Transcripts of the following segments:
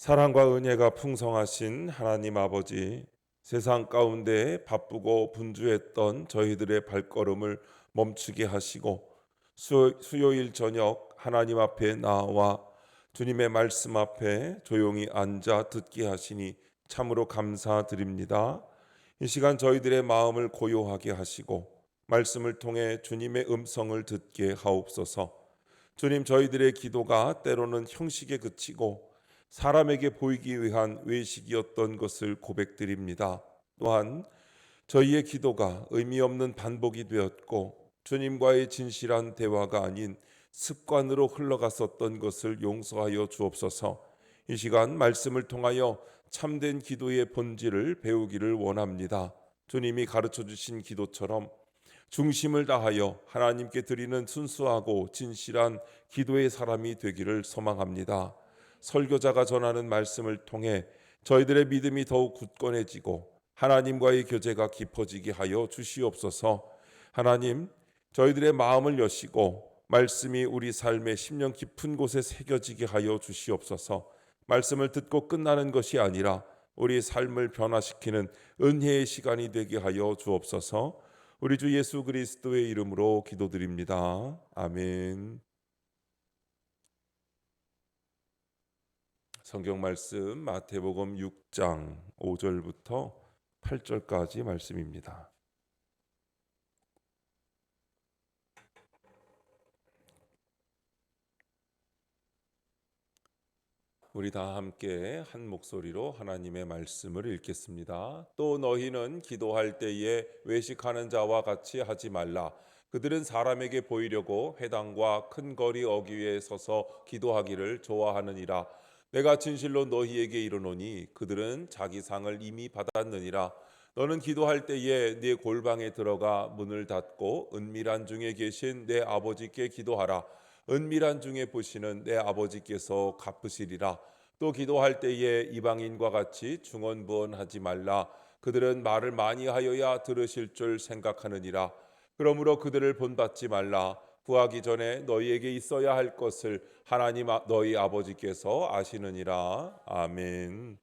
사랑과 은혜가 풍성하신 하나님 아버지, 세상 가운데 바쁘고 분주했던 저희들의 발걸음을 멈추게 하시고 수요일 저녁 하나님 앞에 나와 주님의 말씀 앞에 조용히 앉아 듣게 하시니 참으로 감사드립니다. 이 시간 저희들의 마음을 고요하게 하시고 말씀을 통해 주님의 음성을 듣게 하옵소서. 주님, 저희들의 기도가 때로는 형식에 그치고 사람에게 보이기 위한 외식이었던 것을 고백드립니다. 또한 저희의 기도가 의미 없는 반복이 되었고 주님과의 진실한 대화가 아닌 습관으로 흘러갔었던 것을 용서하여 주옵소서. 이 시간 말씀을 통하여 참된 기도의 본질을 배우기를 원합니다. 주님이 가르쳐 주신 기도처럼 중심을 다하여 하나님께 드리는 순수하고 진실한 기도의 사람이 되기를 소망합니다. 설교자가 전하는 말씀을 통해 저희들의 믿음이 더욱 굳건해지고 하나님과의 교제가 깊어지게 하여 주시옵소서. 하나님, 저희들의 마음을 여시고 말씀이 우리 삶의 심령 깊은 곳에 새겨지게 하여 주시옵소서. 말씀을 듣고 끝나는 것이 아니라 우리 삶을 변화시키는 은혜의 시간이 되게 하여 주옵소서. 우리 주 예수 그리스도의 이름으로 기도드립니다. 아멘. 성경 말씀 마태복음 6장 5절부터 8절까지 말씀입니다. 우리 다 함께 한 목소리로 하나님의 말씀을 읽겠습니다. 또 너희는 기도할 때에 외식하는 자와 같이 하지 말라. 그들은 사람에게 보이려고 회당과 큰 거리 어귀에 서서 기도하기를 좋아하느니라. 내가 진실로 너희에게 이르노니 그들은 자기 상을 이미 받았느니라. 너는 기도할 때에 네 골방에 들어가 문을 닫고 은밀한 중에 계신 내 아버지께 기도하라. 은밀한 중에 보시는 내 아버지께서 갚으시리라. 또 기도할 때에 이방인과 같이 중언부언하지 말라. 그들은 말을 많이 하여야 들으실 줄 생각하느니라. 그러므로 그들을 본받지 말라. 구하기 전에 너희에게 있어야 할 것을 하나님 너희 아버지께서 아시느니라. 아멘.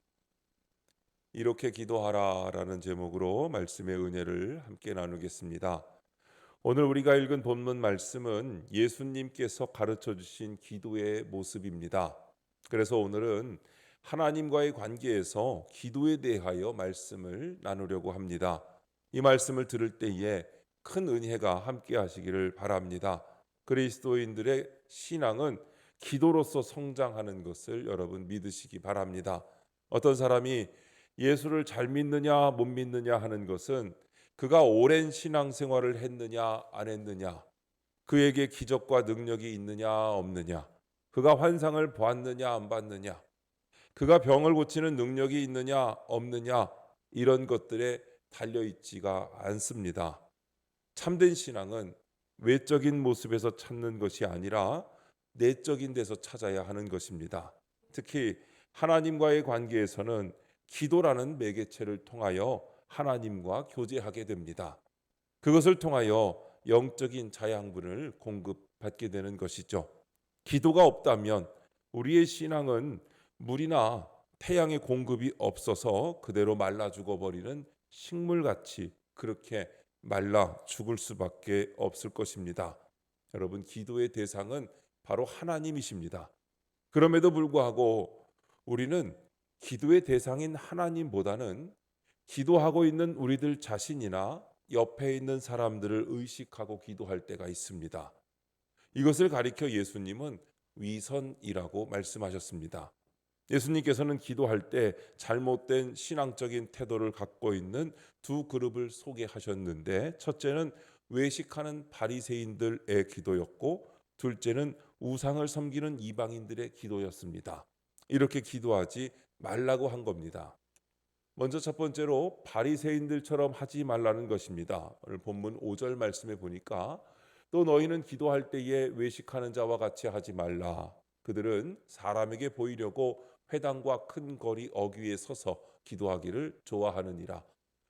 이렇게 기도하라라는 제목으로 말씀의 은혜를 함께 나누겠습니다. 오늘 우리가 읽은 본문 말씀은 예수님께서 가르쳐 주신 기도의 모습입니다. 그래서 오늘은 하나님과의 관계에서 기도에 대하여 말씀을 나누려고 합니다. 이 말씀을 들을 때에 큰 은혜가 함께 하시기를 바랍니다. 그리스도인들의 신앙은 기도로서 성장하는 것을 여러분 믿으시기 바랍니다. 어떤 사람이 예수를 잘 믿느냐 못 믿느냐 하는 것은 그가 오랜 신앙생활을 했느냐 안 했느냐, 그에게 기적과 능력이 있느냐 없느냐, 그가 환상을 보았느냐 안 봤느냐, 그가 병을 고치는 능력이 있느냐 없느냐, 이런 것들에 달려있지가 않습니다. 참된 신앙은 외적인 모습에서 찾는 것이 아니라 내적인 데서 찾아야 하는 것입니다. 특히 하나님과의 관계에서는 기도라는 매개체를 통하여 하나님과 교제하게 됩니다. 그것을 통하여 영적인 자양분을 공급받게 되는 것이죠. 기도가 없다면 우리의 신앙은 물이나 태양의 공급이 없어서 그대로 말라 죽어버리는 식물같이 그렇게 말라 죽을 수밖에 없을 것입니다. 여러분, 기도의 대상은 바로 하나님이십니다. 그럼에도 불구하고 우리는 기도의 대상인 하나님보다는 기도하고 있는 우리들 자신이나 옆에 있는 사람들을 의식하고 기도할 때가 있습니다. 이것을 가리켜 예수님은 위선이라고 말씀하셨습니다. 예수님께서는 기도할 때 잘못된 신앙적인 태도를 갖고 있는 두 그룹을 소개하셨는데, 첫째는 외식하는 바리새인들의 기도였고 둘째는 우상을 섬기는 이방인들의 기도였습니다. 이렇게 기도하지 말라고 한 겁니다. 먼저 첫 번째로 바리새인들처럼 하지 말라는 것입니다. 오늘 본문 5절 말씀에 보니까 또 너희는 기도할 때에 외식하는 자와 같이 하지 말라. 그들은 사람에게 보이려고 회당과 큰 거리 어귀에 서서 기도하기를 좋아하느니라.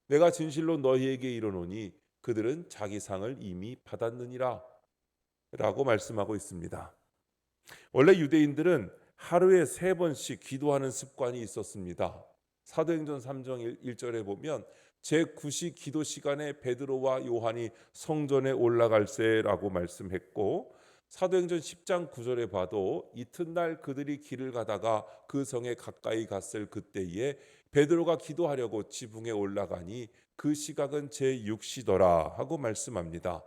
내가 진실로 너희에게 이르노니 그들은 자기 상을 이미 받았느니라 라고 말씀하고 있습니다. 원래 유대인들은 하루에 3번씩 기도하는 습관이 있었습니다. 사도행전 3장 1절에 보면 제9시 기도 시간에 베드로와 요한이 성전에 올라갈세라고 말씀했고, 사도행전 10장 9절에 봐도 이튿날 그들이 길을 가다가 그 성에 가까이 갔을 그때에 베드로가 기도하려고 지붕에 올라가니 그 시각은 제6시더라 하고 말씀합니다.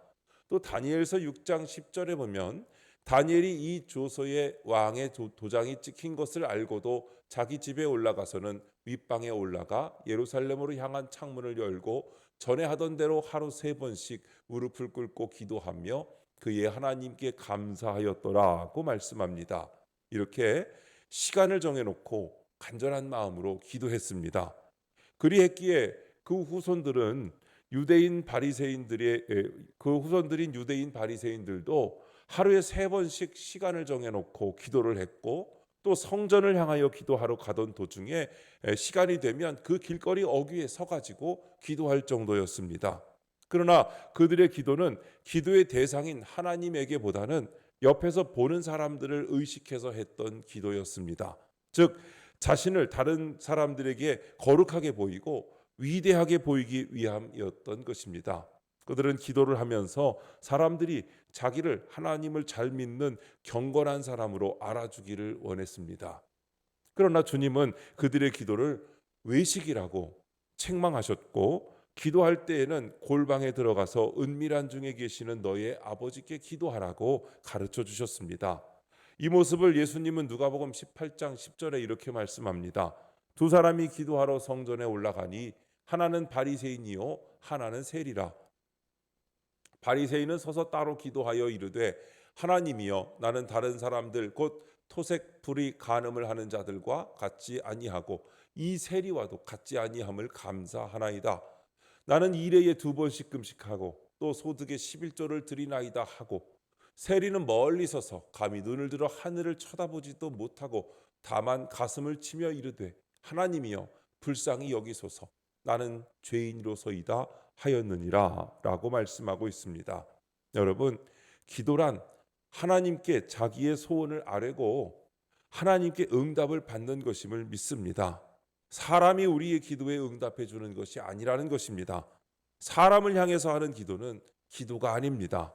또 다니엘서 6장 10절에 보면 다니엘이 이 조서에 왕의 도장이 찍힌 것을 알고도 자기 집에 올라가서는 윗방에 올라가 예루살렘으로 향한 창문을 열고 전에 하던 대로 하루 3번씩 무릎을 꿇고 기도하며 그의 하나님께 감사하였더라고 말씀합니다. 이렇게 시간을 정해놓고 간절한 마음으로 기도했습니다. 그리했기에 그 후손들은 그 후손들인 유대인 바리새인들도 하루에 3번씩 시간을 정해놓고 기도를 했고, 또 성전을 향하여 기도하러 가던 도중에 시간이 되면 그 길거리 어귀에 서가지고 기도할 정도였습니다. 그러나 그들의 기도는 기도의 대상인 하나님에게보다는 옆에서 보는 사람들을 의식해서 했던 기도였습니다. 즉 자신을 다른 사람들에게 거룩하게 보이고 위대하게 보이기 위함이었던 것입니다. 그들은 기도를 하면서 사람들이 자기를 하나님을 잘 믿는 경건한 사람으로 알아주기를 원했습니다. 그러나 주님은 그들의 기도를 외식이라고 책망하셨고, 기도할 때에는 골방에 들어가서 은밀한 중에 계시는 너의 아버지께 기도하라고 가르쳐 주셨습니다. 이 모습을 예수님은 누가복음 18장 10절에 이렇게 말씀합니다. 두 사람이 기도하러 성전에 올라가니 하나는 바리새인이요 하나는 세리라. 바리새인은 서서 따로 기도하여 이르되 하나님이여, 나는 다른 사람들 곧 토색 불의 간음을 하는 자들과 같지 아니하고 이 세리와도 같지 아니함을 감사하나이다. 나는 일회에 2번씩 금식하고 또 소득의 11조를 드리나이다 하고, 세리는 멀리 서서 감히 눈을 들어 하늘을 쳐다보지도 못하고 다만 가슴을 치며 이르되 하나님이여 불쌍히 여기소서, 나는 죄인으로서이다 하였느니라 라고 말씀하고 있습니다. 여러분, 기도란 하나님께 자기의 소원을 아뢰고 하나님께 응답을 받는 것임을 믿습니다. 사람이 우리의 기도에 응답해 주는 것이 아니라는 것입니다. 사람을 향해서 하는 기도는 기도가 아닙니다.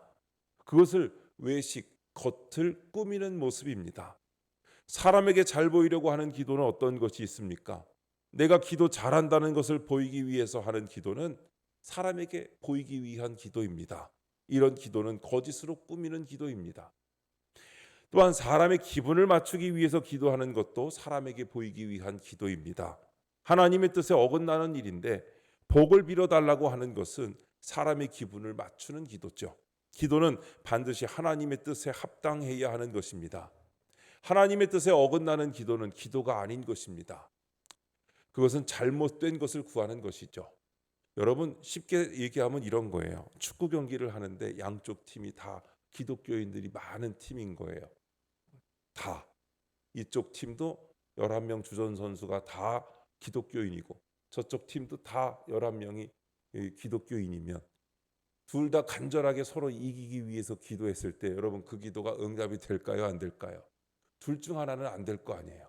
그것을 외식, 겉을 꾸미는 모습입니다. 사람에게 잘 보이려고 하는 기도는 어떤 것이 있습니까? 내가 기도 잘한다는 것을 보이기 위해서 하는 기도는 사람에게 보이기 위한 기도입니다. 이런 기도는 거짓으로 꾸미는 기도입니다. 또한 사람의 기분을 맞추기 위해서 기도하는 것도 사람에게 보이기 위한 기도입니다. 하나님의 뜻에 어긋나는 일인데 복을 빌어달라고 하는 것은 사람의 기분을 맞추는 기도죠. 기도는 반드시 하나님의 뜻에 합당해야 하는 것입니다. 하나님의 뜻에 어긋나는 기도는 기도가 아닌 것입니다. 그것은 잘못된 것을 구하는 것이죠. 여러분, 쉽게 얘기하면 이런 거예요. 축구 경기를 하는데 양쪽 팀이 다 기독교인들이 많은 팀인 거예요. 다. 이쪽 팀도 11명 주전 선수가 다 기독교인이고 저쪽 팀도 다 11명이 기독교인이면 둘 다 간절하게 서로 이기기 위해서 기도했을 때 여러분, 그 기도가 응답이 될까요? 안 될까요? 둘 중 하나는 안 될 거 아니에요.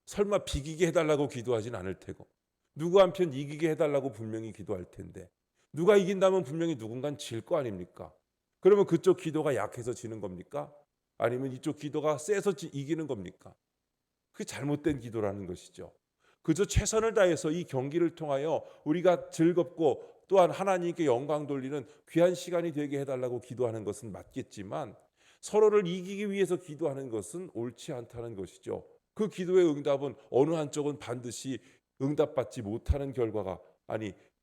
설마 비기게 해달라고 기도하진 않을 테고, 누구 한편 이기게 해달라고 분명히 기도할 텐데, 누가 이긴다면 분명히 누군가는 질 거 아닙니까? 그러면 그쪽 기도가 약해서 지는 겁니까? 아니면 이쪽 기도가 세서 이기는 겁니까? 그게 잘못된 기도라는 것이죠. 그저 최선을 다해서 이 경기를 통하여 우리가 즐겁고 또한 하나님께 영광 돌리는 귀한 시간이 되게 해달라고 기도하는 것은 맞겠지만, 서로를 이기기 위해서 기도하는 것은 옳지 않다는 것이죠. 그 기도의 응답은 어느 한쪽은 반드시 응답받지 못하는 결과가,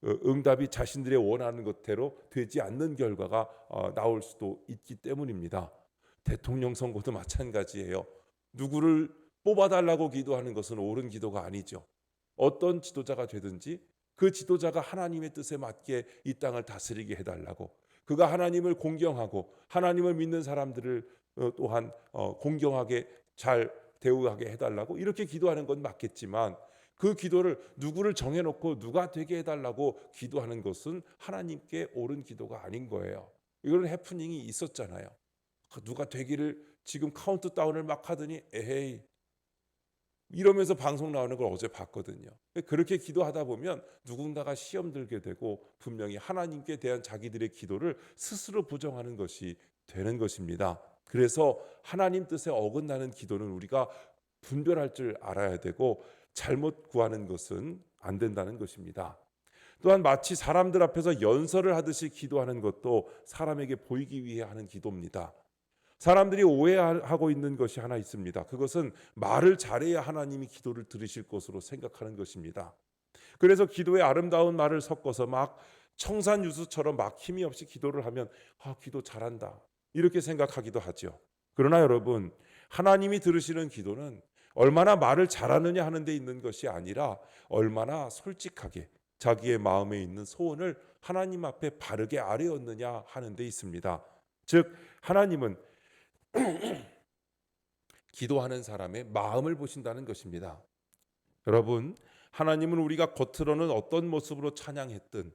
응답이 자신들의 원하는 것대로 되지 않는 결과가 나올 수도 있기 때문입니다. 대통령 선거도 마찬가지예요. 누구를 뽑아달라고 기도하는 것은 옳은 기도가 아니죠. 어떤 지도자가 되든지 그 지도자가 하나님의 뜻에 맞게 이 땅을 다스리게 해달라고, 그가 하나님을 공경하고 하나님을 믿는 사람들을 또한 공경하게 잘 대우하게 해달라고 이렇게 기도하는 건 맞겠지만, 그 기도를 누구를 정해놓고 누가 되게 해달라고 기도하는 것은 하나님께 옳은 기도가 아닌 거예요. 이런 해프닝이 있었잖아요. 누가 되기를 지금 카운트다운을 막 하더니 에헤이 이러면서 방송 나오는 걸 어제 봤거든요. 그렇게 기도하다 보면 누군가가 시험 들게 되고 분명히 하나님께 대한 자기들의 기도를 스스로 부정하는 것이 되는 것입니다. 그래서 하나님 뜻에 어긋나는 기도는 우리가 분별할 줄 알아야 되고 잘못 구하는 것은 안 된다는 것입니다. 또한 마치 사람들 앞에서 연설을 하듯이 기도하는 것도 사람에게 보이기 위해 하는 기도입니다. 사람들이 오해하고 있는 것이 하나 있습니다. 그것은 말을 잘해야 하나님이 기도를 들으실 것으로 생각하는 것입니다. 그래서 기도에 아름다운 말을 섞어서 막 청산유수처럼 막 힘이 없이 기도를 하면 기도 잘한다 이렇게 생각하기도 하죠. 그러나 여러분, 하나님이 들으시는 기도는 얼마나 말을 잘하느냐 하는 데 있는 것이 아니라 얼마나 솔직하게 자기의 마음에 있는 소원을 하나님 앞에 바르게 아뢰었느냐 하는 데 있습니다. 즉 하나님은 기도하는 사람의 마음을 보신다는 것입니다. 여러분, 하나님은 우리가 겉으로는 어떤 모습으로 찬양했든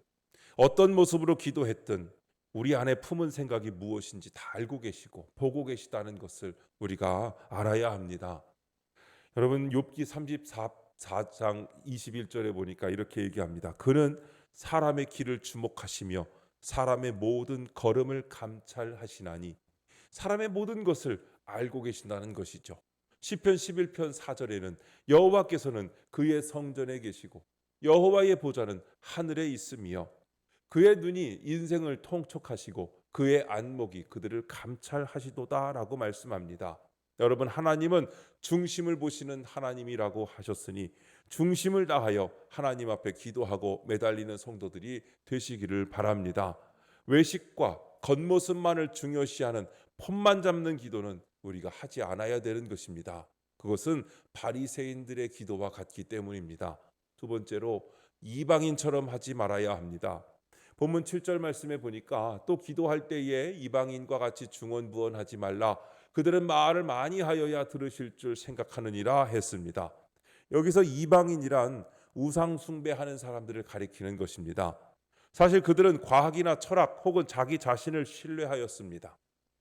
어떤 모습으로 기도했든 우리 안에 품은 생각이 무엇인지 다 알고 계시고 보고 계시다는 것을 우리가 알아야 합니다. 여러분, 욥기 34장 21절에 보니까 이렇게 얘기합니다. 그는 사람의 길을 주목하시며 사람의 모든 걸음을 감찰하시나니, 사람의 모든 것을 알고 계신다는 것이죠. 시편 11편 4절에는 여호와께서는 그의 성전에 계시고 여호와의 보좌는 하늘에 있으며 그의 눈이 인생을 통촉하시고 그의 안목이 그들을 감찰하시도다라고 말씀합니다. 여러분, 하나님은 중심을 보시는 하나님이라고 하셨으니 중심을 다하여 하나님 앞에 기도하고 매달리는 성도들이 되시기를 바랍니다. 외식과 겉모습만을 중요시하는 폼만 잡는 기도는 우리가 하지 않아야 되는 것입니다. 그것은 바리새인들의 기도와 같기 때문입니다. 두 번째로, 이방인처럼 하지 말아야 합니다. 본문 7절 말씀에 보니까 또 기도할 때에 이방인과 같이 중언부언하지 말라. 그들은 말을 많이 하여야 들으실 줄 생각하느니라 했습니다. 여기서 이방인이란 우상 숭배하는 사람들을 가리키는 것입니다. 사실 그들은 과학이나 철학 혹은 자기 자신을 신뢰하였습니다.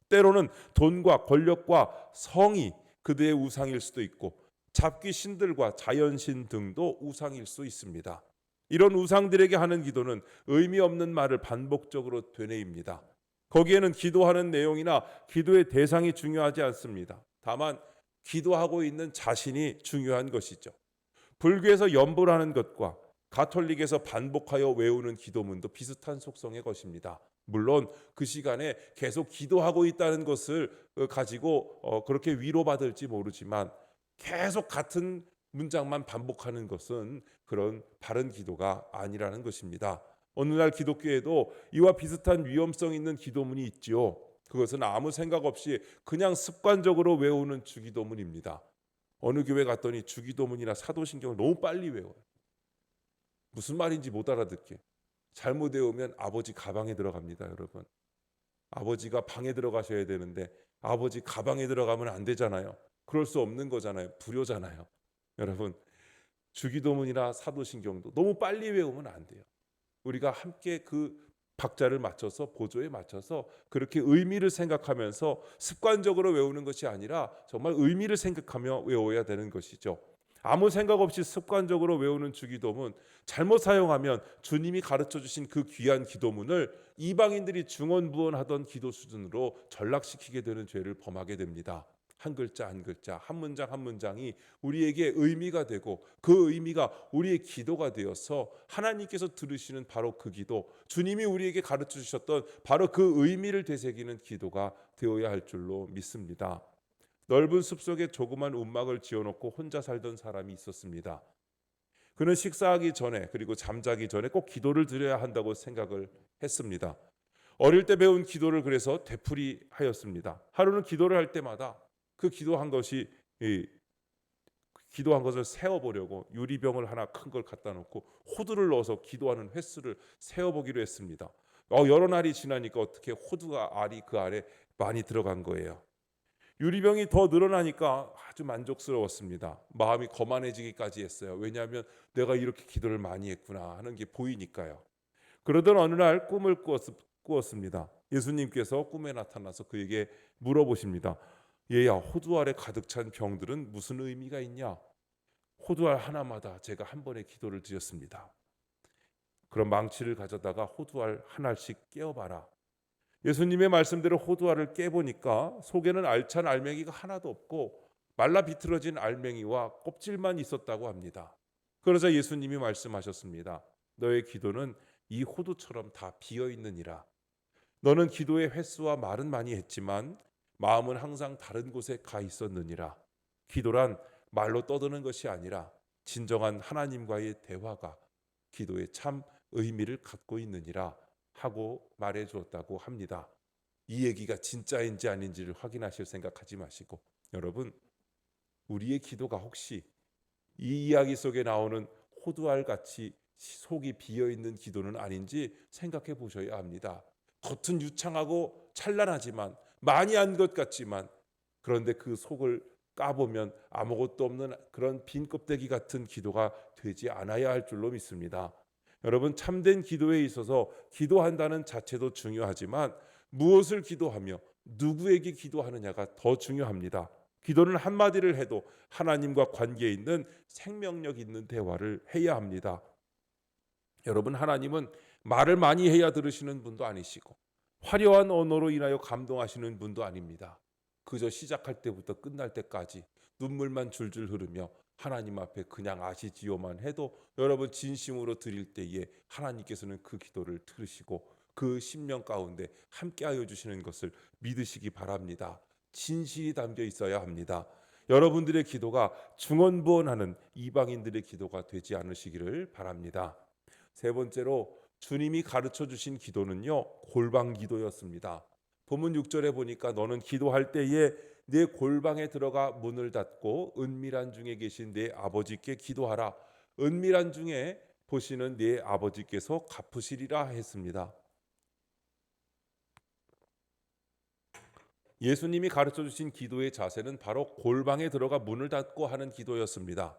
때로는 돈과 권력과 성이 그들의 우상일 수도 있고 잡귀 신들과 자연신 등도 우상일 수 있습니다. 이런 우상들에게 하는 기도는 의미 없는 말을 반복적으로 되뇌입니다. 거기에는 기도하는 내용이나 기도의 대상이 중요하지 않습니다. 다만 기도하고 있는 자신이 중요한 것이죠. 불교에서 염불 하는 것과 가톨릭에서 반복하여 외우는 기도문도 비슷한 속성의 것입니다. 물론 그 시간에 계속 기도하고 있다는 것을 가지고 그렇게 위로받을지 모르지만 계속 같은 문장만 반복하는 것은 그런 바른 기도가 아니라는 것입니다. 오늘날 기독교에도 이와 비슷한 위험성 있는 기도문이 있지요. 그것은 아무 생각 없이 그냥 습관적으로 외우는 주기도문입니다. 어느 교회 갔더니 주기도문이나 사도신경을 너무 빨리 외워요. 무슨 말인지 못 알아듣게. 잘못 외우면 아버지 가방에 들어갑니다, 여러분. 아버지가 방에 들어가셔야 되는데 아버지 가방에 들어가면 안 되잖아요. 그럴 수 없는 거잖아요. 불효잖아요. 여러분, 주기도문이나 사도신경도 너무 빨리 외우면 안 돼요. 우리가 함께 그 박자를 맞춰서 보조에 맞춰서 그렇게 의미를 생각하면서 습관적으로 외우는 것이 아니라 정말 의미를 생각하며 외워야 되는 것이죠. 아무 생각 없이 습관적으로 외우는 주기도문, 잘못 사용하면 주님이 가르쳐 주신 그 귀한 기도문을 이방인들이 중언부언하던 기도 수준으로 전락시키게 되는 죄를 범하게 됩니다. 한 글자 한 글자, 한 문장 한 문장이 우리에게 의미가 되고 그 의미가 우리의 기도가 되어서 하나님께서 들으시는 바로 그 기도, 주님이 우리에게 가르쳐 주셨던 바로 그 의미를 되새기는 기도가 되어야 할 줄로 믿습니다. 넓은 숲속에 조그만 움막을 지어놓고 혼자 살던 사람이 있었습니다. 그는 식사하기 전에 그리고 잠자기 전에 꼭 기도를 드려야 한다고 생각을 했습니다. 어릴 때 배운 기도를 그래서 되풀이하였습니다. 하루는 기도를 할 때마다 그 기도한 것을 세어보려고 유리병을 하나 큰 걸 갖다 놓고 호두를 넣어서 기도하는 횟수를 세어보기로 했습니다. 여러 날이 지나니까 어떻게 호두가 알이 그 안에 많이 들어간 거예요. 유리병이 더 늘어나니까 아주 만족스러웠습니다. 마음이 거만해지기까지 했어요. 왜냐하면 내가 이렇게 기도를 많이 했구나 하는 게 보이니까요. 그러던 어느 날 꿈을 꾸었습니다. 예수님께서 꿈에 나타나서 그에게 물어보십니다. 얘야, 호두 알에 가득 찬 병들은 무슨 의미가 있냐? 호두알 하나마다 제가 한 번에 기도를 드렸습니다. 그런 망치를 가져다가 호두알 하나씩 깨어봐라. 예수님의 말씀대로 호두알을 깨보니까 속에는 알찬 알맹이가 하나도 없고 말라 비틀어진 알맹이와 껍질만 있었다고 합니다. 그러자 예수님이 말씀하셨습니다. 너의 기도는 이 호두처럼 다 비어 있느니라. 너는 기도의 횟수와 말은 많이 했지만 마음은 항상 다른 곳에 가 있었느니라. 기도란 말로 떠드는 것이 아니라 진정한 하나님과의 대화가 기도의 참 의미를 갖고 있느니라 하고 말해 주었다고 합니다. 이 얘기가 진짜인지 아닌지를 확인하실 생각하지 마시고, 여러분, 우리의 기도가 혹시 이 이야기 속에 나오는 호두알 같이 속이 비어 있는 기도는 아닌지 생각해 보셔야 합니다. 겉은 유창하고 찬란하지만 많이 한 것 같지만, 그런데 그 속을 까보면 아무것도 없는 그런 빈 껍데기 같은 기도가 되지 않아야 할 줄로 믿습니다. 여러분, 참된 기도에 있어서 기도한다는 자체도 중요하지만 무엇을 기도하며 누구에게 기도하느냐가 더 중요합니다. 기도는 한마디를 해도 하나님과 관계 있는 생명력 있는 대화를 해야 합니다. 여러분, 하나님은 말을 많이 해야 들으시는 분도 아니시고 화려한 언어로 인하여 감동하시는 분도 아닙니다. 그저 시작할 때부터 끝날 때까지 눈물만 줄줄 흐르며 하나님 앞에 그냥 아시지요만 해도 여러분 진심으로 드릴 때에 하나님께서는 그 기도를 들으시고 그 심령 가운데 함께하여 주시는 것을 믿으시기 바랍니다. 진실이 담겨 있어야 합니다. 여러분들의 기도가 중언부언하는 이방인들의 기도가 되지 않으시기를 바랍니다. 세 번째로 주님이 가르쳐 주신 기도는요, 골방 기도였습니다. 본문 6절에 보니까 너는 기도할 때에 내 골방에 들어가 문을 닫고 은밀한 중에 계신 내 아버지께 기도하라. 은밀한 중에 보시는 내 아버지께서 갚으시리라 했습니다. 예수님이 가르쳐 주신 기도의 자세는 바로 골방에 들어가 문을 닫고 하는 기도였습니다.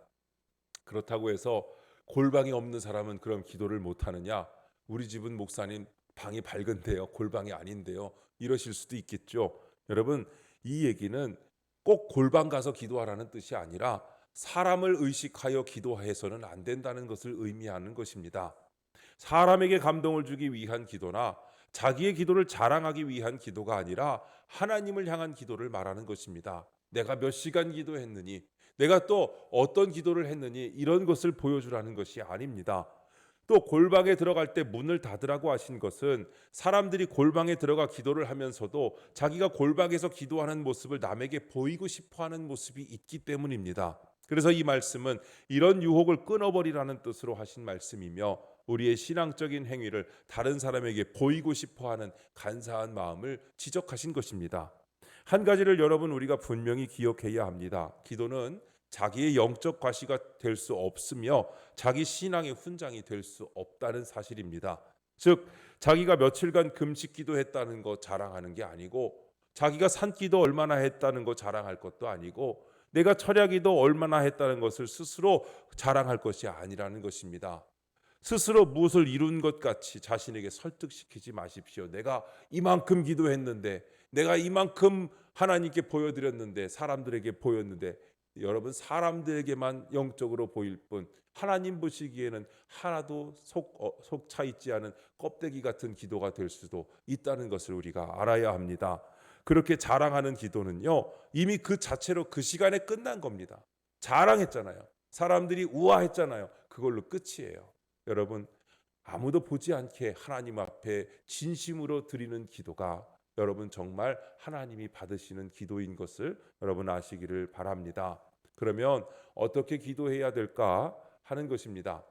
그렇다고 해서 골방이 없는 사람은 그럼 기도를 못 하느냐? 우리 집은 목사님 방이 밝은데요, 골방이 아닌데요, 이러실 수도 있겠죠. 여러분, 이 얘기는 꼭 골방 가서 기도하라는 뜻이 아니라 사람을 의식하여 기도해서는 안 된다는 것을 의미하는 것입니다. 사람에게 감동을 주기 위한 기도나 자기의 기도를 자랑하기 위한 기도가 아니라 하나님을 향한 기도를 말하는 것입니다. 내가 몇 시간 기도했느니, 내가 또 어떤 기도를 했느니, 이런 것을 보여주라는 것이 아닙니다. 또 골방에 들어갈 때 문을 닫으라고 하신 것은 사람들이 골방에 들어가 기도를 하면서도 자기가 골방에서 기도하는 모습을 남에게 보이고 싶어하는 모습이 있기 때문입니다. 그래서 이 말씀은 이런 유혹을 끊어버리라는 뜻으로 하신 말씀이며, 우리의 신앙적인 행위를 다른 사람에게 보이고 싶어하는 간사한 마음을 지적하신 것입니다. 한 가지를 여러분, 우리가 분명히 기억해야 합니다. 기도는 자기의 영적 과시가 될 수 없으며 자기 신앙의 훈장이 될 수 없다는 사실입니다. 즉, 자기가 며칠간 금식 기도했다는 거 자랑하는 게 아니고, 자기가 산기도 얼마나 했다는 거 자랑할 것도 아니고, 내가 철야기도 얼마나 했다는 것을 스스로 자랑할 것이 아니라는 것입니다. 스스로 무엇을 이룬 것 같이 자신에게 설득시키지 마십시오. 내가 이만큼 기도했는데, 내가 이만큼 하나님께 보여드렸는데, 사람들에게 보였는데, 여러분, 사람들에게만 영적으로 보일 뿐 하나님 보시기에는 하나도 속 차 있지 않은 껍데기 같은 기도가 될 수도 있다는 것을 우리가 알아야 합니다. 그렇게 자랑하는 기도는요, 이미 그 자체로 그 시간에 끝난 겁니다. 자랑했잖아요. 사람들이 우아했잖아요. 그걸로 끝이에요. 여러분, 아무도 보지 않게 하나님 앞에 진심으로 드리는 기도가 여러분 정말 하나님이 받으시는 기도인 것을 여러분 아시기를 바랍니다. 그러면 어떻게 기도해야 될까 하는 것입니다.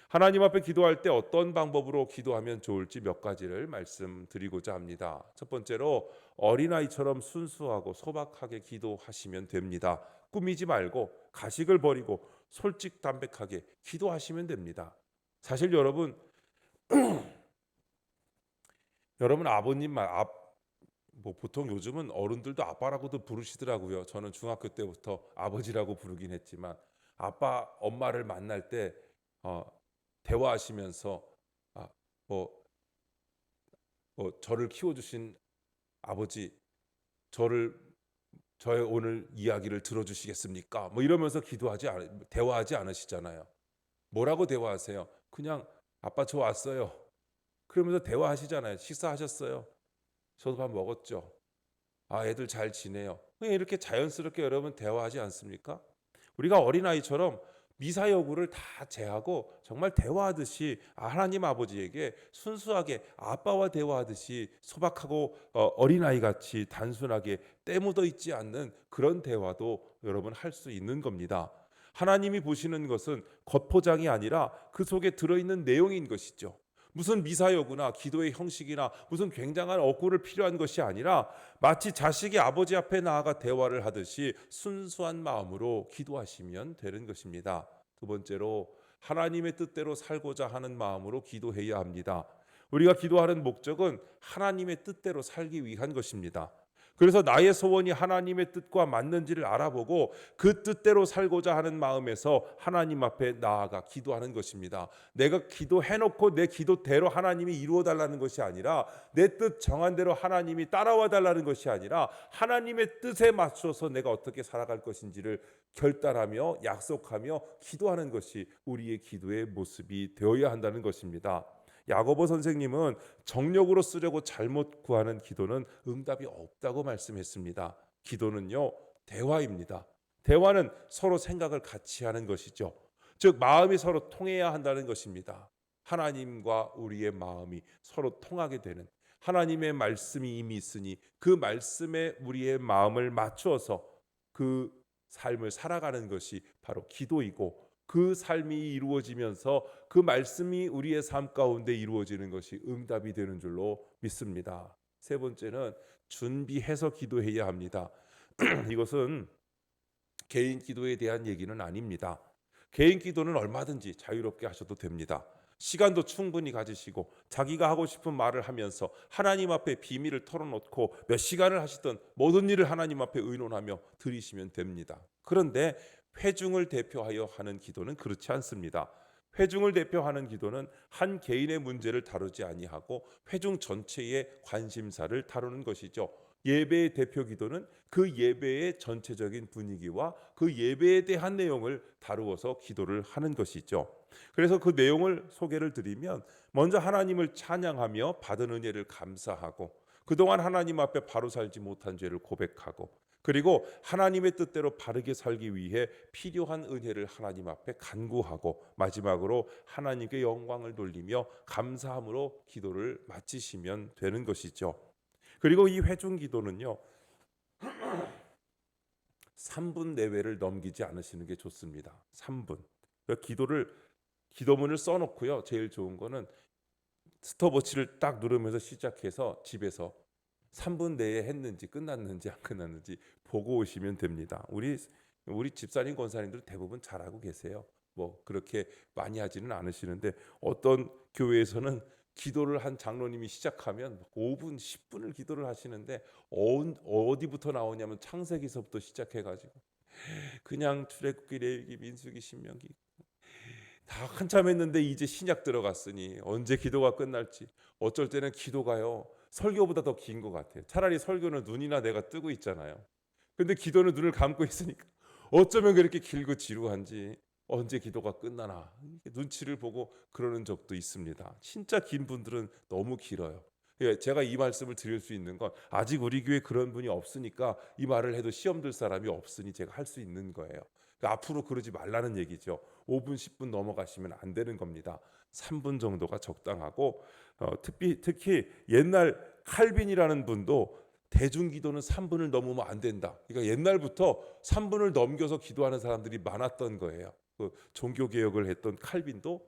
하나님 앞에 기도할 때 어떤 방법으로 기도하면 좋을지 몇 가지를 말씀드리고자 합니다. 첫 번째로 어린아이처럼 순수하고 소박하게 기도하시면 됩니다. 꾸미지 말고 가식을 버리고 솔직담백하게 기도하시면 됩니다. 사실 여러분 아버님 뭐 보통 요즘은 어른들도 아빠라고도 부르시더라고요. 저는 중학교 때부터 아버지라고 부르긴 했지만, 아빠 엄마를 만날 때 대화하시면서 아, 뭐, 저를 키워주신 아버지, 저를 저의 오늘 이야기를 들어주시겠습니까? 뭐 이러면서 대화하지 않으시잖아요. 뭐라고 대화하세요? 그냥 아빠 저 왔어요. 그러면서 대화하시잖아요. 식사하셨어요? 저도 밥 먹었죠. 아, 애들 잘 지내요. 그냥 이렇게 자연스럽게 여러분 대화하지 않습니까? 우리가 어린아이처럼 미사여구를 다 제하고 정말 대화하듯이 하나님 아버지에게 순수하게 아빠와 대화하듯이 소박하고 어린아이 같이 단순하게 때묻어 있지 않는 그런 대화도 여러분 할 수 있는 겁니다. 하나님이 보시는 것은 겉포장이 아니라 그 속에 들어있는 내용인 것이죠. 무슨 미사여구나 기도의 형식이나 무슨 굉장한 어구를 필요한 것이 아니라 마치 자식이 아버지 앞에 나아가 대화를 하듯이 순수한 마음으로 기도하시면 되는 것입니다. 두 번째로 하나님의 뜻대로 살고자 하는 마음으로 기도해야 합니다. 우리가 기도하는 목적은 하나님의 뜻대로 살기 위한 것입니다. 그래서 나의 소원이 하나님의 뜻과 맞는지를 알아보고 그 뜻대로 살고자 하는 마음에서 하나님 앞에 나아가 기도하는 것입니다. 내가 기도해놓고 내 기도대로 하나님이 이루어 달라는 것이 아니라 내 뜻 정한 대로 하나님이 따라와 달라는 것이 아니라 하나님의 뜻에 맞춰서 내가 어떻게 살아갈 것인지를 결단하며 약속하며 기도하는 것이 우리의 기도의 모습이 되어야 한다는 것입니다. 야고보 선생님은 정력으로 쓰려고 잘못 구하는 기도는 응답이 없다고 말씀했습니다. 기도는요, 대화입니다. 대화는 서로 생각을 같이 하는 것이죠. 즉 마음이 서로 통해야 한다는 것입니다. 하나님과 우리의 마음이 서로 통하게 되는, 하나님의 말씀이 이미 있으니 그 말씀에 우리의 마음을 맞추어서 그 삶을 살아가는 것이 바로 기도이고, 그 삶이 이루어지면서 그 말씀이 우리의 삶 가운데 이루어지는 것이 응답이 되는 줄로 믿습니다. 세 번째는 준비해서 기도해야 합니다. 이것은 개인 기도에 대한 얘기는 아닙니다. 개인 기도는 얼마든지 자유롭게 하셔도 됩니다. 시간도 충분히 가지시고 자기가 하고 싶은 말을 하면서 하나님 앞에 비밀을 털어놓고 몇 시간을 하시던 모든 일을 하나님 앞에 의논하며 드리시면 됩니다. 그런데 회중을 대표하여 하는 기도는 그렇지 않습니다. 회중을 대표하는 기도는 한 개인의 문제를 다루지 아니하고 회중 전체의 관심사를 다루는 것이죠. 예배의 대표 기도는 그 예배의 전체적인 분위기와 그 예배에 대한 내용을 다루어서 기도를 하는 것이죠. 그래서 그 내용을 소개를 드리면, 먼저 하나님을 찬양하며 받은 은혜를 감사하고 그동안 하나님 앞에 바로 살지 못한 죄를 고백하고, 그리고 하나님의 뜻대로 바르게 살기 위해 필요한 은혜를 하나님 앞에 간구하고, 마지막으로 하나님께 영광을 돌리며 감사함으로 기도를 마치시면 되는 것이죠. 그리고 이 회중 기도는요, 3분 내외를 넘기지 않으시는 게 좋습니다. 3분. 기도문을 써놓고요. 제일 좋은 거는 스톱워치를 딱 누르면서 시작해서 집에서 3분 내에 했는지 끝났는지 안 끝났는지 보고 오시면 됩니다. 우리 집사님 권사님들 대부분 잘하고 계세요. 뭐 그렇게 많이 하지는 않으시는데, 어떤 교회에서는 기도를 한 장로님이 시작하면 5분, 10분을 기도를 하시는데 어디부터 나오냐면 창세기서부터 시작해가지고 그냥 출애굽기, 레위기, 민수기, 신명기 다 한참 했는데 이제 신약 들어갔으니 언제 기도가 끝날지. 어쩔 때는 기도가요 설교보다 더 긴 것 같아요. 차라리 설교는 눈이나 내가 뜨고 있잖아요. 근데 기도는 눈을 감고 있으니까 어쩌면 그렇게 길고 지루한지 언제 기도가 끝나나 눈치를 보고 그러는 적도 있습니다. 진짜 긴 분들은 너무 길어요. 예, 제가 이 말씀을 드릴 수 있는 건 아직 우리 교회 그런 분이 없으니까, 이 말을 해도 시험 들 사람이 없으니 제가 할 수 있는 거예요. 그러니까 앞으로 그러지 말라는 얘기죠. 5분, 10분 넘어가시면 안 되는 겁니다. 3분 정도가 적당하고, 특히 옛날 칼빈이라는 분도 대중기도는 3분을 넘으면 안 된다. 그러니까 옛날부터 3분을 넘겨서 기도하는 사람들이 많았던 거예요. 그 종교개혁을 했던 칼빈도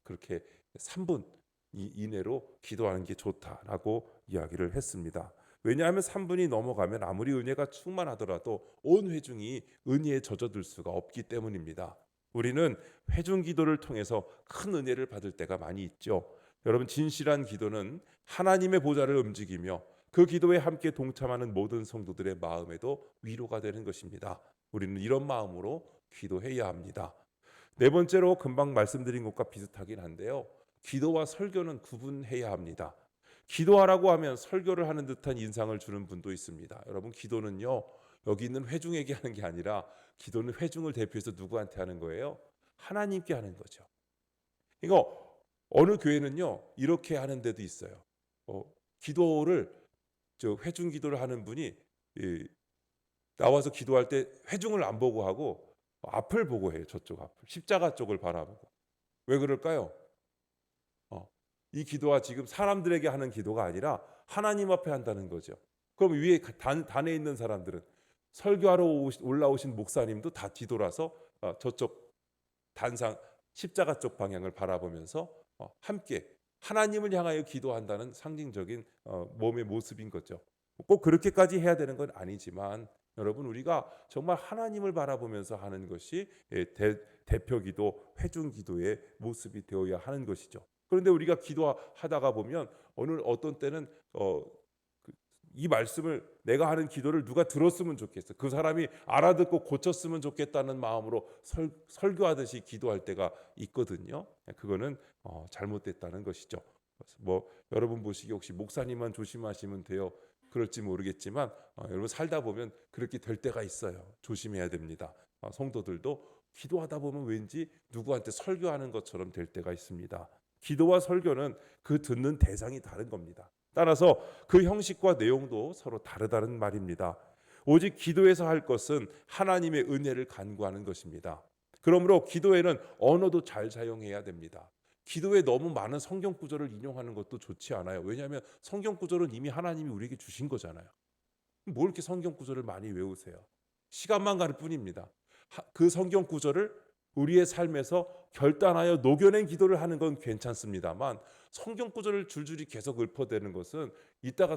그렇게 3분 이내로 기도하는 게 좋다라고 이야기를 했습니다. 왜냐하면 3분이 넘어가면 아무리 은혜가 충만하더라도 온 회중이 은혜에 젖어들 수가 없기 때문입니다. 우리는 회중 기도를 통해서 큰 은혜를 받을 때가 많이 있죠. 여러분, 진실한 기도는 하나님의 보좌를 움직이며 그 기도에 함께 동참하는 모든 성도들의 마음에도 위로가 되는 것입니다. 우리는 이런 마음으로 기도해야 합니다. 네 번째로 금방 말씀드린 것과 비슷하긴 한데요, 기도와 설교는 구분해야 합니다. 기도하라고 하면 설교를 하는 듯한 인상을 주는 분도 있습니다. 여러분, 기도는요 여기 있는 회중에게 하는 게 아니라 기도는 회중을 대표해서 누구한테 하는 거예요? 하나님께 하는 거죠. 이거 어느 교회는요 이렇게 하는 데도 있어요. 기도를 회중 기도를 하는 분이 나와서 기도할 때 회중을 안 보고 하고 앞을 보고 해요. 저쪽 앞을 십자가 쪽을 바라보고. 왜 그럴까요? 이 기도가 지금 사람들에게 하는 기도가 아니라 하나님 앞에 한다는 거죠. 그럼 위에 단에 있는 사람들은 설교하러 올라오신 목사님도 다 뒤돌아서 저쪽 단상 십자가 쪽 방향을 바라보면서 함께 하나님을 향하여 기도한다는 상징적인 몸의 모습인 거죠. 꼭 그렇게까지 해야 되는 건 아니지만 여러분 우리가 정말 하나님을 바라보면서 하는 것이 대표기도 회중기도의 모습이 되어야 하는 것이죠. 그런데 우리가 기도하다가 보면 어떤 때는 이 말씀을 내가 하는 기도를 누가 들었으면 좋겠어. 그 사람이 알아듣고 고쳤으면 좋겠다는 마음으로 설교하듯이 기도할 때가 있거든요. 그거는 잘못됐다는 것이죠. 여러분 보시기 혹시 목사님만 조심하시면 돼요. 그럴지 모르겠지만 여러분 살다 보면 그렇게 될 때가 있어요. 조심해야 됩니다. 성도들도 기도하다 보면 왠지 누구한테 설교하는 것처럼 될 때가 있습니다. 기도와 설교는 그 듣는 대상이 다른 겁니다. 따라서 그 형식과 내용도 서로 다르다는 말입니다. 오직 기도에서 할 것은 하나님의 은혜를 간구하는 것입니다. 그러므로 기도에는 언어도 잘 사용해야 됩니다. 기도에 너무 많은 성경 구절을 인용하는 것도 좋지 않아요. 왜냐하면 성경 구절은 이미 하나님이 우리에게 주신 거잖아요. 뭘 이렇게 성경 구절을 많이 외우세요? 시간만 가는 뿐입니다. 그 성경 구절을 우리의 삶에서 결단하여 녹여낸 기도를 하는 건 괜찮습니다만 성경 구절을 줄줄이 계속 읊어대는 것은 이따가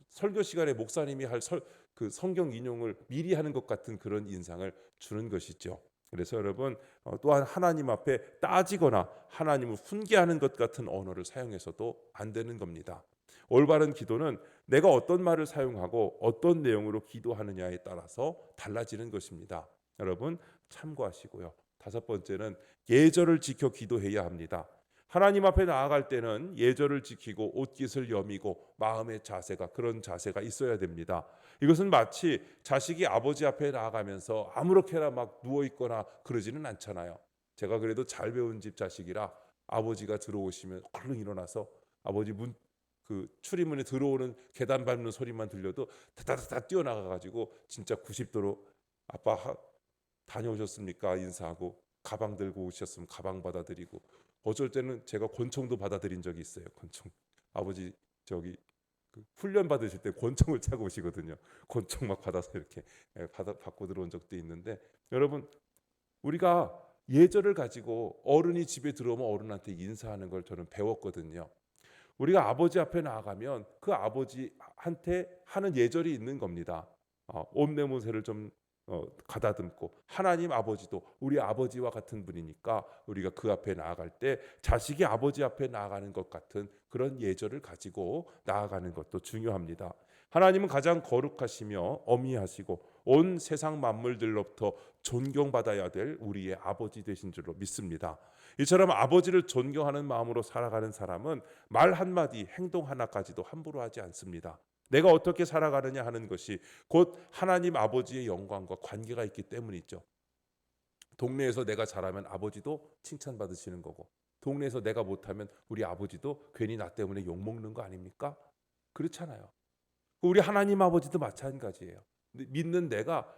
설교 시간에 목사님이 할 그 성경 인용을 미리 하는 것 같은 그런 인상을 주는 것이죠. 그래서 여러분 또한 하나님 앞에 따지거나 하나님을 훈계하는 것 같은 언어를 사용해서도 안 되는 겁니다. 올바른 기도는 내가 어떤 말을 사용하고 어떤 내용으로 기도하느냐에 따라서 달라지는 것입니다. 여러분 참고하시고요. 5번째는 예절을 지켜 기도해야 합니다. 하나님 앞에 나아갈 때는 예절을 지키고 옷깃을 여미고 마음의 자세가 그런 자세가 있어야 됩니다. 이것은 마치 자식이 아버지 앞에 나아가면서 아무렇게나 막 누워 있거나 그러지는 않잖아요. 제가 그래도 잘 배운 집 자식이라 아버지가 들어오시면 얼른 일어나서 아버지 출입문에 들어오는 계단 밟는 소리만 들려도 다다다다 뛰어나가 가지고 진짜 90도로 아빠 다녀오셨습니까? 인사하고 가방 들고 오셨으면 가방 받아드리고 어쩔 때는 제가 권총도 받아들인 적이 있어요. 권총. 아버지 훈련 받으실 때 권총을 차고 오시거든요. 권총 막 받아서 이렇게 받고 들어온 적도 있는데 여러분 우리가 예절을 가지고 어른이 집에 들어오면 어른한테 인사하는 걸 저는 배웠거든요. 우리가 아버지 앞에 나아가면 그 아버지한테 하는 예절이 있는 겁니다. 옷내무새를 좀 가다듬고 하나님 아버지도 우리 아버지와 같은 분이니까 우리가 그 앞에 나아갈 때 자식이 아버지 앞에 나아가는 것 같은 그런 예절을 가지고 나아가는 것도 중요합니다. 하나님은 가장 거룩하시며 어미하시고 온 세상 만물들로부터 존경받아야 될 우리의 아버지 되신 줄로 믿습니다. 이처럼 아버지를 존경하는 마음으로 살아가는 사람은 말 한마디 행동 하나까지도 함부로 하지 않습니다. 내가 어떻게 살아가느냐 하는 것이 곧 하나님 아버지의 영광과 관계가 있기 때문이죠. 동네에서 내가 잘하면 아버지도 칭찬받으시는 거고 동네에서 내가 못하면 우리 아버지도 괜히 나 때문에 욕먹는 거 아닙니까? 그렇잖아요. 우리 하나님 아버지도 마찬가지예요. 믿는 내가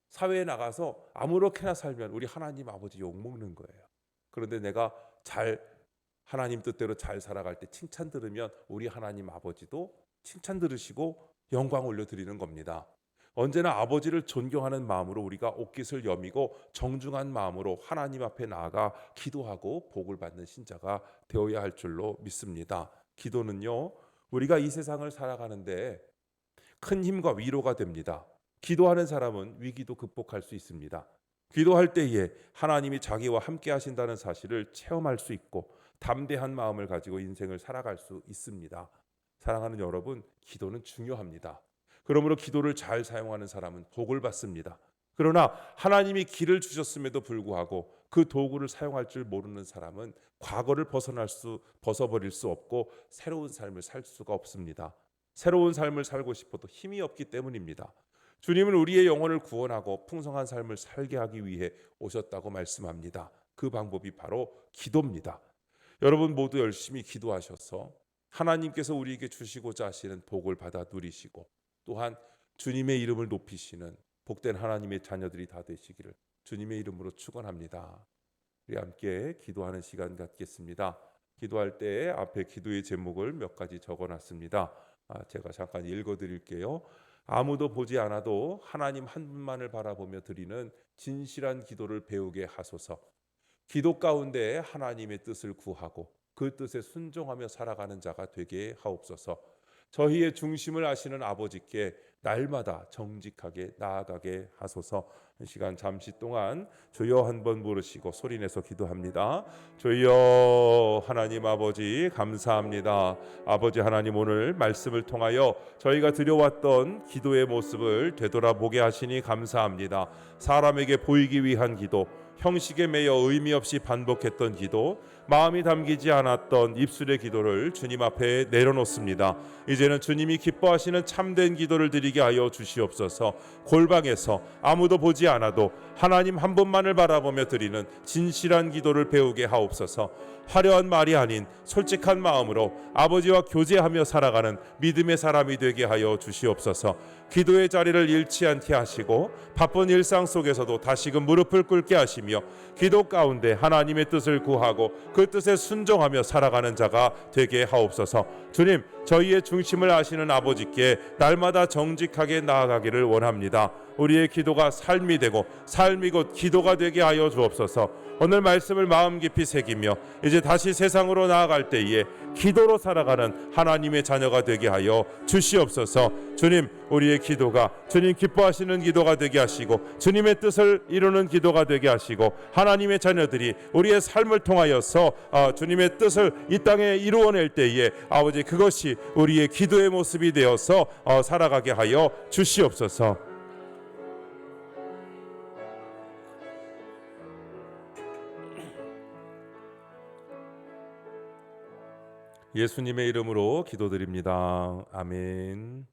사회에 나가서 아무렇게나 살면 우리 하나님 아버지 욕먹는 거예요. 그런데 내가 하나님 뜻대로 잘 살아갈 때 칭찬 들으면 우리 하나님 아버지도 칭찬 들으시고 영광 올려드리는 겁니다. 언제나 아버지를 존경하는 마음으로 우리가 옷깃을 여미고 정중한 마음으로 하나님 앞에 나아가 기도하고 복을 받는 신자가 되어야 할 줄로 믿습니다. 기도는요 우리가 이 세상을 살아가는데 큰 힘과 위로가 됩니다. 기도하는 사람은 위기도 극복할 수 있습니다. 기도할 때에 하나님이 자기와 함께 하신다는 사실을 체험할 수 있고 담대한 마음을 가지고 인생을 살아갈 수 있습니다. 사랑하는 여러분, 기도는 중요합니다. 그러므로 기도를 잘 사용하는 사람은 복을 받습니다. 그러나 하나님이 길을 주셨음에도 불구하고 그 도구를 사용할 줄 모르는 사람은 과거를 벗어버릴 수 없고 새로운 삶을 살 수가 없습니다. 새로운 삶을 살고 싶어도 힘이 없기 때문입니다. 주님은 우리의 영혼을 구원하고 풍성한 삶을 살게 하기 위해 오셨다고 말씀합니다. 그 방법이 바로 기도입니다. 여러분 모두 열심히 기도하셔서 하나님께서 우리에게 주시고자 하시는 복을 받아 누리시고 또한 주님의 이름을 높이시는 복된 하나님의 자녀들이 다 되시기를 주님의 이름으로 축원합니다. 우리 함께 기도하는 시간 갖겠습니다. 기도할 때 앞에 기도의 제목을 몇 가지 적어놨습니다. 제가 잠깐 읽어드릴게요. 아무도 보지 않아도 하나님 한 분만을 바라보며 드리는 진실한 기도를 배우게 하소서. 기도 가운데 하나님의 뜻을 구하고 그 뜻에 순종하며 살아가는 자가 되게 하옵소서. 저희의 중심을 아시는 아버지께 날마다 정직하게 나아가게 하소서. 이 시간 잠시 동안 주여 한번 부르시고 소리내서 기도합니다. 주여 하나님 아버지 감사합니다. 아버지 하나님 오늘 말씀을 통하여 저희가 드려왔던 기도의 모습을 되돌아보게 하시니 감사합니다. 사람에게 보이기 위한 기도, 형식에 매여 의미 없이 반복했던 기도, 마음이 담기지 않았던 입술의 기도를 주님 앞에 내려놓습니다. 이제는 주님이 기뻐하시는 참된 기도를 드리게 하여 주시옵소서. 골방에서 아무도 보지 않아도 하나님 한 분만을 바라보며 드리는 진실한 기도를 배우게 하옵소서. 화려한 말이 아닌 솔직한 마음으로 아버지와 교제하며 살아가는 믿음의 사람이 되게 하여 주시옵소서. 기도의 자리를 잃지 않게 하시고 바쁜 일상 속에서도 다시금 무릎을 꿇게 하시며 기도 가운데 하나님의 뜻을 구하고 그 뜻에 순종하며 살아가는 자가 되게 하옵소서. 주님, 저희의 중심을 아시는 아버지께 날마다 정직하게 나아가기를 원합니다. 우리의 기도가 삶이 되고 삶이 곧 기도가 되게 하여 주옵소서. 오늘 말씀을 마음 깊이 새기며 이제 다시 세상으로 나아갈 때에 기도로 살아가는 하나님의 자녀가 되게 하여 주시옵소서. 주님, 우리의 기도가 주님 기뻐하시는 기도가 되게 하시고 주님의 뜻을 이루는 기도가 되게 하시고 하나님의 자녀들이 우리의 삶을 통하여서 주님의 뜻을 이 땅에 이루어낼 때에 아버지 그것이 우리의 기도의 모습이 되어서 살아가게 하여 주시옵소서. 예수님의 이름으로 기도드립니다. 아멘.